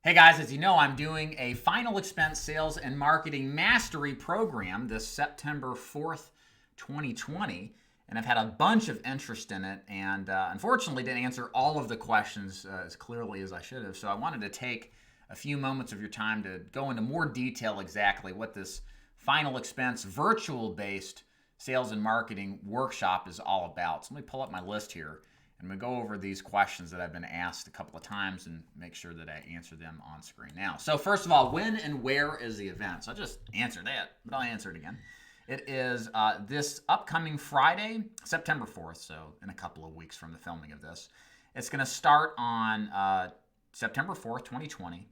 Hey guys, as you know, I'm doing a final expense sales and marketing mastery program this September 4th, 2020. And I've had a bunch of interest in it and unfortunately didn't answer all of the questions as clearly as I should have. So I wanted to take a few moments of your time to go into more detail exactly what this final expense virtual based sales and marketing workshop is all about. So let me pull up my list here. I'm going to go over these questions that I've been asked a couple of times and make sure that I answer them on screen now. So first of all, when and where is the event? So I just answered that, but I'll answer it again. It is this upcoming Friday, September 4th, so in a couple of weeks from the filming of this. It's going to start on September 4th, 2020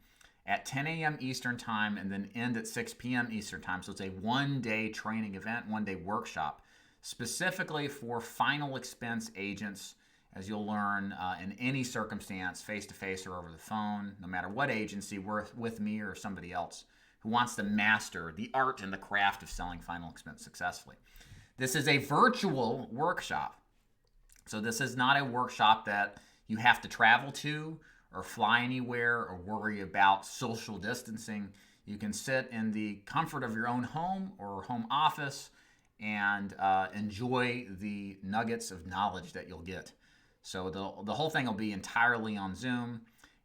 at 10 a.m. Eastern Time and then end at 6 p.m. Eastern Time. So it's a one-day training event, one-day workshop, specifically for final expense agents, as you'll learn in any circumstance, face-to-face or over the phone, no matter what agency, with me or somebody else who wants to master the art and the craft of selling final expense successfully. This is a virtual workshop. So this is not a workshop that you have to travel to or fly anywhere or worry about social distancing. You can sit in the comfort of your own home or home office and enjoy the nuggets of knowledge that you'll get. So the whole thing will be entirely on Zoom,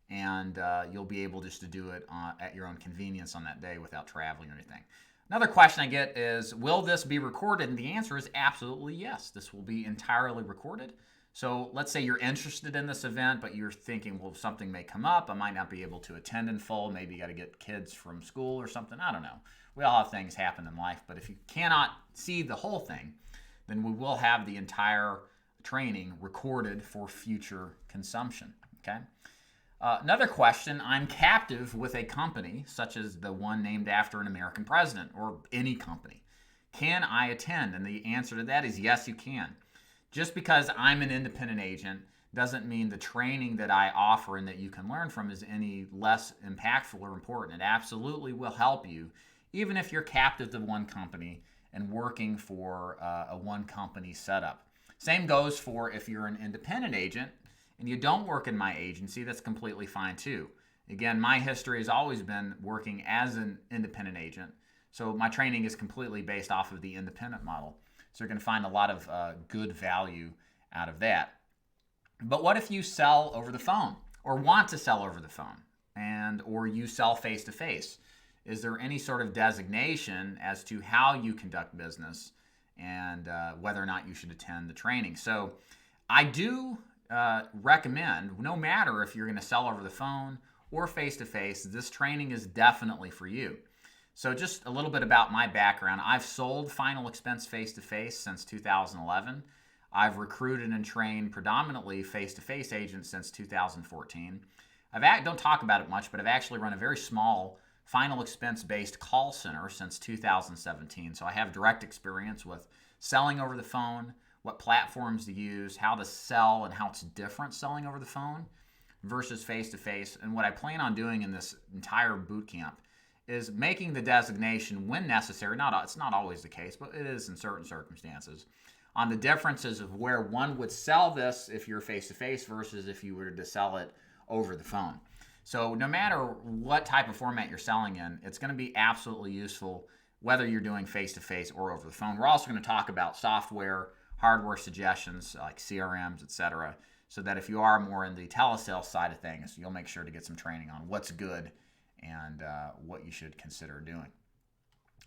and you'll be able just to do it at your own convenience on that day without traveling or anything. Another question I get is, will this be recorded? And the answer is absolutely yes. This will be entirely recorded. So let's say you're interested in this event, but you're thinking, well, something may come up. I might not be able to attend in full. Maybe you got to get kids from school or something. I don't know. We all have things happen in life. But if you cannot see the whole thing, then we will have the entire training recorded for future consumption. Okay. Another question, I'm captive with a company such as the one named after an American president or any company. Can I attend? And the answer to that is yes, you can. Just because I'm an independent agent doesn't mean the training that I offer and that you can learn from is any less impactful or important. It absolutely will help you, even if you're captive to one company and working for a one company setup. Same goes for if you're an independent agent and you don't work in my agency, that's completely fine too. Again, my history has always been working as an independent agent, so my training is completely based off of the independent model. So you're going to find a lot of good value out of that. But what if you sell over the phone or want to sell over the phone or you sell face-to-face? Is there any sort of designation as to how you conduct business and whether or not you should attend the training? So I do recommend, no matter if you're going to sell over the phone or face-to-face, this training is definitely for you. So just a little bit about my background. I've sold final expense face-to-face since 2011. I've recruited and trained predominantly face-to-face agents since 2014. Don't talk about it much, but I've actually run a very small final expense-based call center since 2017. So I have direct experience with selling over the phone, what platforms to use, how to sell, and how it's different selling over the phone versus face-to-face. And what I plan on doing in this entire boot camp is making the designation when necessary. It's not always the case, but it is in certain circumstances, on the differences of where one would sell this if you're face-to-face versus if you were to sell it over the phone. So no matter what type of format you're selling in, it's going to be absolutely useful whether you're doing face-to-face or over the phone. We're also going to talk about software, hardware suggestions like CRMs, etc., so that if you are more in the telesales side of things, you'll make sure to get some training on what's good and what you should consider doing.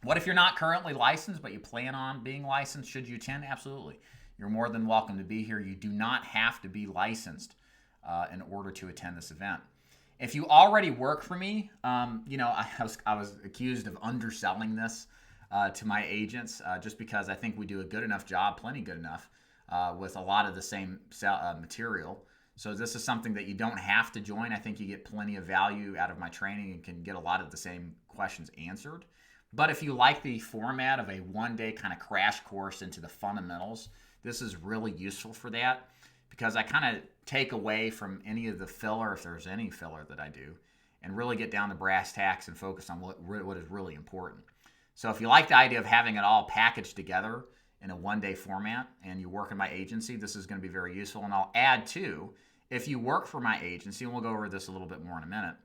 What if you're not currently licensed, but you plan on being licensed? Should you attend? Absolutely. You're more than welcome to be here. You do not have to be licensed in order to attend this event. If you already work for me, I was accused of underselling this to my agents just because I think we do a good enough job, plenty good enough, with a lot of the same material. So this is something that you don't have to join. I think you get plenty of value out of my training and can get a lot of the same questions answered. But if you like the format of a one-day kind of crash course into the fundamentals, this is really useful for that, because I kind of take away from any of the filler, if there's any filler that I do, and really get down to brass tacks and focus on what is really important. So if you like the idea of having it all packaged together in a one-day format and you work in my agency, this is going to be very useful. And I'll add too, if you work for my agency, and we'll go over this a little bit more in a minute,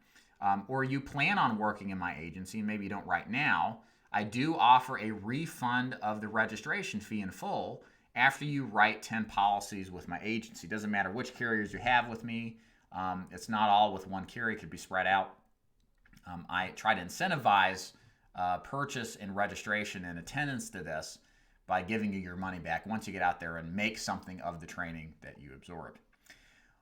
or you plan on working in my agency and maybe you don't right now, I do offer a refund of the registration fee in full after you write 10 policies with my agency. Doesn't matter which carriers you have with me. It's not all with one carrier. It could be spread out. I try to incentivize purchase and registration and attendance to this by giving you your money back once you get out there and make something of the training that you absorbed.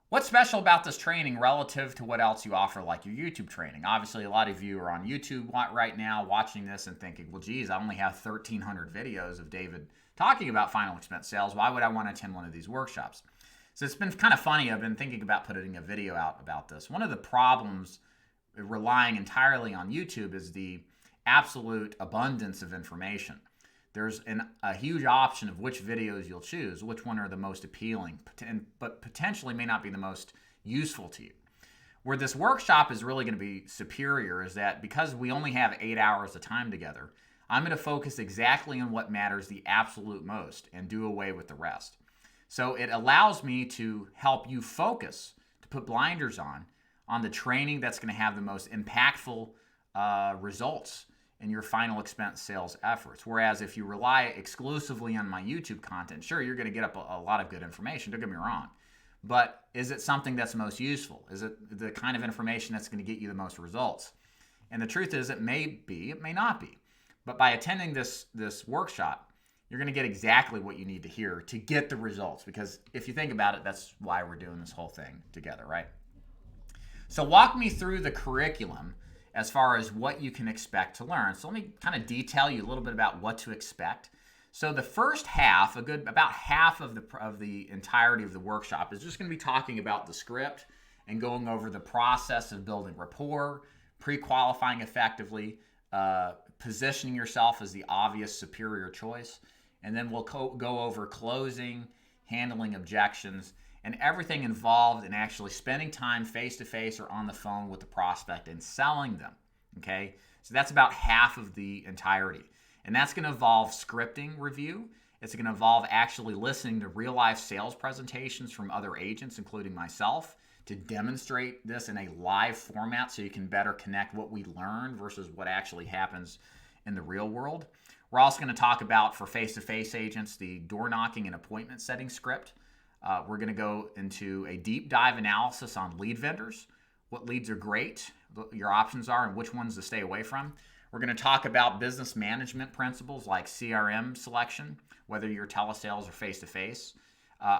What's special about this training relative to what else you offer, like your YouTube training? Obviously, a lot of you are on YouTube right now watching this and thinking, well, geez, I only have 1,300 videos of David talking about final expense sales. Why would I want to attend one of these workshops? So it's been kind of funny. I've been thinking about putting a video out about this. One of the problems relying entirely on YouTube is the absolute abundance of information. There's a huge option of which videos you'll choose, which one are the most appealing, but potentially may not be the most useful to you. Where this workshop is really going to be superior is that because we only have 8 hours of time together, I'm going to focus exactly on what matters the absolute most and do away with the rest. So it allows me to help you focus, to put blinders on the training that's going to have the most impactful results in your final expense sales efforts. Whereas if you rely exclusively on my YouTube content, sure, you're going to get up a lot of good information, don't get me wrong. But is it something that's most useful? Is it the kind of information that's going to get you the most results? And the truth is, it may be, it may not be. But by attending this workshop, you're going to get exactly what you need to hear to get the results. Because if you think about it, that's why we're doing this whole thing together, right? So walk me through the curriculum as far as what you can expect to learn. So let me kind of detail you a little bit about what to expect. So the first half, about half of the entirety of the workshop is just going to be talking about the script and going over the process of building rapport, pre-qualifying effectively, positioning yourself as the obvious superior choice, and then we'll go over closing, handling objections, and everything involved in actually spending time face-to-face or on the phone with the prospect and selling them, okay? So that's about half of the entirety. And that's going to involve scripting review. It's going to involve actually listening to real-life sales presentations from other agents, including myself, to demonstrate this in a live format so you can better connect what we learn versus what actually happens in the real world. We're also going to talk about, for face-to-face agents, the door knocking and appointment setting script. We're going to go into a deep dive analysis on lead vendors, what leads are great, your options are, and which ones to stay away from. We're going to talk about business management principles like CRM selection, whether you're telesales or face-to-face,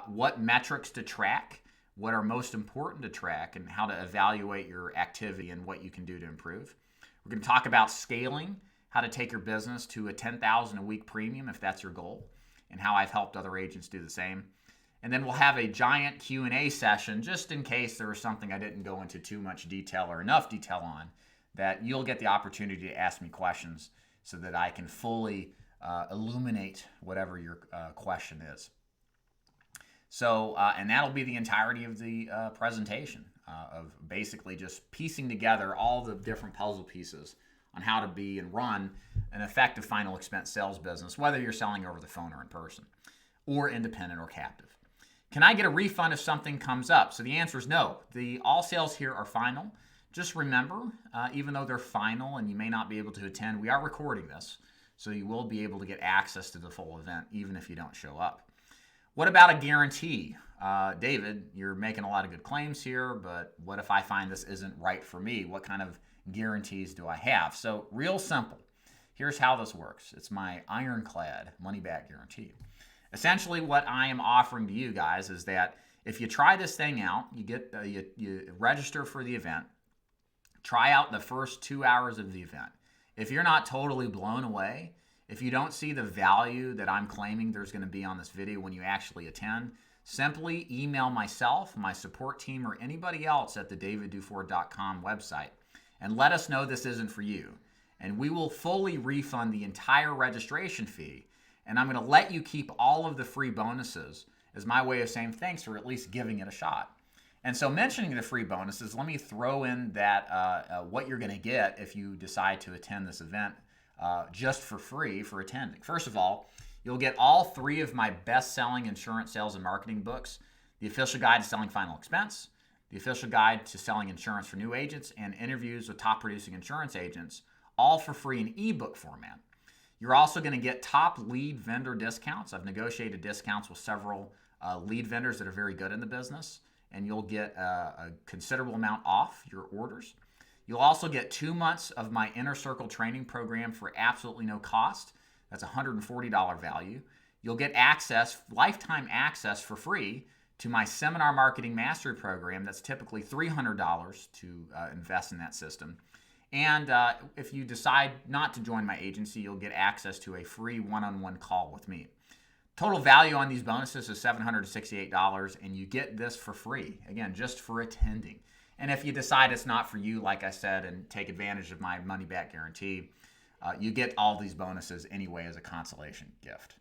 what metrics to track, what are most important to track, and how to evaluate your activity and what you can do to improve. We're going to talk about scaling, how to take your business to a $10,000 a week premium if that's your goal, and how I've helped other agents do the same. And then we'll have a giant Q&A session just in case there was something I didn't go into too much detail or enough detail on, that you'll get the opportunity to ask me questions so that I can fully illuminate whatever your question is. So, and that'll be the entirety of the presentation of basically just piecing together all the different puzzle pieces on how to be and run an effective final expense sales business, whether you're selling over the phone or in person, or independent or captive. Can I get a refund if something comes up? So the answer is no. All sales here are final. Just remember, even though they're final and you may not be able to attend, we are recording this, so you will be able to get access to the full event even if you don't show up. What about a guarantee? David, you're making a lot of good claims here, but what if I find this isn't right for me? What kind of guarantees do I have? So real simple. Here's how this works. It's my ironclad money-back guarantee. Essentially, what I am offering to you guys is that if you try this thing out, you register for the event, try out the first 2 hours of the event. If you're not totally blown away, if you don't see the value that I'm claiming there's going to be on this video when you actually attend, simply email myself, my support team, or anybody else at the daviddufour.com website and let us know this isn't for you. And we will fully refund the entire registration fee. And I'm going to let you keep all of the free bonuses as my way of saying thanks for at least giving it a shot. And so mentioning the free bonuses, let me throw in that what you're going to get if you decide to attend this event just for free for attending. First of all, you'll get all 3 of my best-selling insurance sales and marketing books: The Official Guide to Selling Final Expense, the official guide to selling insurance for new agents, and interviews with top producing insurance agents, all for free in ebook format. You're also going to get top lead vendor discounts. I've negotiated discounts with several lead vendors that are very good in the business, and you'll get a considerable amount off your orders. You'll also get 2 months of my Inner Circle training program for absolutely no cost. That's $140 value. You'll get access, lifetime access for free to my Seminar Marketing Mastery program. That's typically $300 to invest in that system. And if you decide not to join my agency, you'll get access to a free one-on-one call with me. Total value on these bonuses is $768, and you get this for free, again, just for attending. And if you decide it's not for you, like I said, and take advantage of my money-back guarantee, you get all these bonuses anyway as a consolation gift.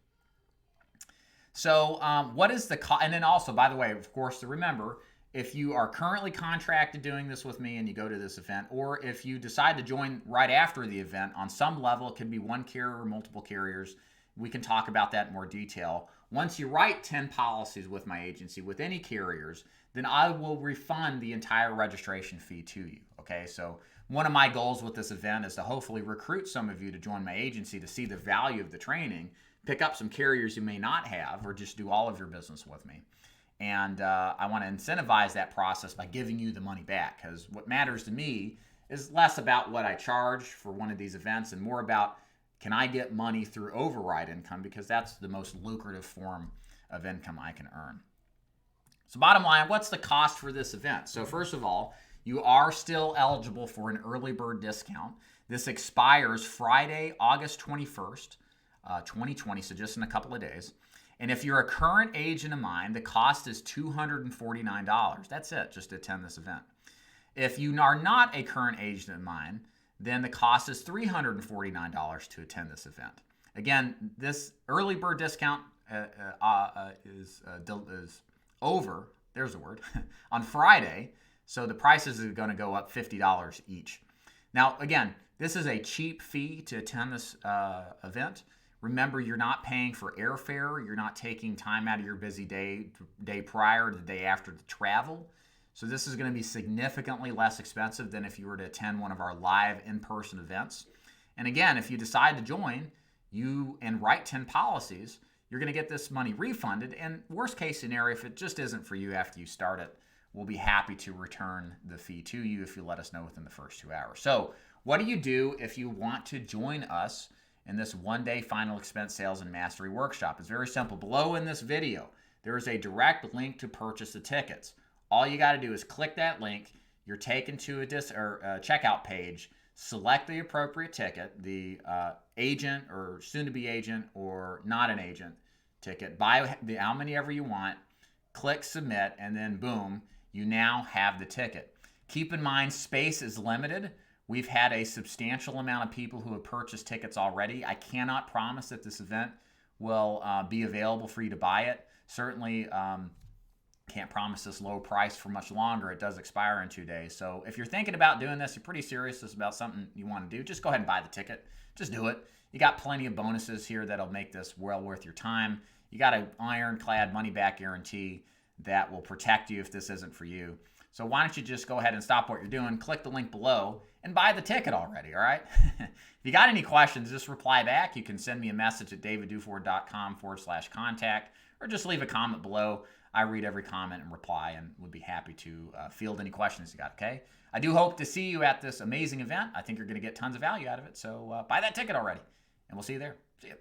So what is the cost? And then also, by the way, of course, to remember, if you are currently contracted doing this with me and you go to this event, or if you decide to join right after the event on some level, it could be one carrier or multiple carriers. We can talk about that in more detail. Once you write 10 policies with my agency, with any carriers, then I will refund the entire registration fee to you. Okay, so one of my goals with this event is to hopefully recruit some of you to join my agency to see the value of the training, pick up some carriers you may not have, or just do all of your business with me. And I want to incentivize that process by giving you the money back, because what matters to me is less about what I charge for one of these events and more about, can I get money through override income, because that's the most lucrative form of income I can earn. So bottom line, what's the cost for this event? So first of all, you are still eligible for an early bird discount. This expires Friday, August 21st, 2020, so just in a couple of days. And if you're a current agent of mine, the cost is $249. That's it, just to attend this event. If you are not a current agent of mine, then the cost is $349 to attend this event. Again, this early bird discount is over, there's a word, on Friday, so the prices are going to go up $50 each. Now, again, this is a cheap fee to attend this event. Remember, you're not paying for airfare. You're not taking time out of your busy day prior to the day after to travel. So this is going to be significantly less expensive than if you were to attend one of our live in-person events. And again, if you decide to join and write 10 policies, you're going to get this money refunded. And worst case scenario, if it just isn't for you after you start it, we'll be happy to return the fee to you if you let us know within the first 2 hours. So what do you do if you want to join us in this one-day final expense sales and mastery workshop? It's very simple. Below in this video, there is a direct link to purchase the tickets. All you got to do is click that link. You're taken to a checkout page. Select the appropriate ticket, the agent or soon-to-be agent or not an agent ticket. Buy how many ever you want. Click submit, and then boom, you now have the ticket. Keep in mind, space is limited. We've had a substantial amount of people who have purchased tickets already. I cannot promise that this event will be available for you to buy it. Certainly can't promise this low price for much longer. It does expire in 2 days. So if you're thinking about doing this, you're pretty serious about something you want to do, just go ahead and buy the ticket. Just do it. You got plenty of bonuses here that'll make this well worth your time. You got an ironclad money-back guarantee that will protect you if this isn't for you. So why don't you just go ahead and stop what you're doing, click the link below, and buy the ticket already, all right? If you got any questions, just reply back. You can send me a message at davidduford.com/contact, or just leave a comment below. I read every comment and reply, and would be happy to field any questions you got, okay? I do hope to see you at this amazing event. I think you're going to get tons of value out of it, so buy that ticket already, and we'll see you there. See you.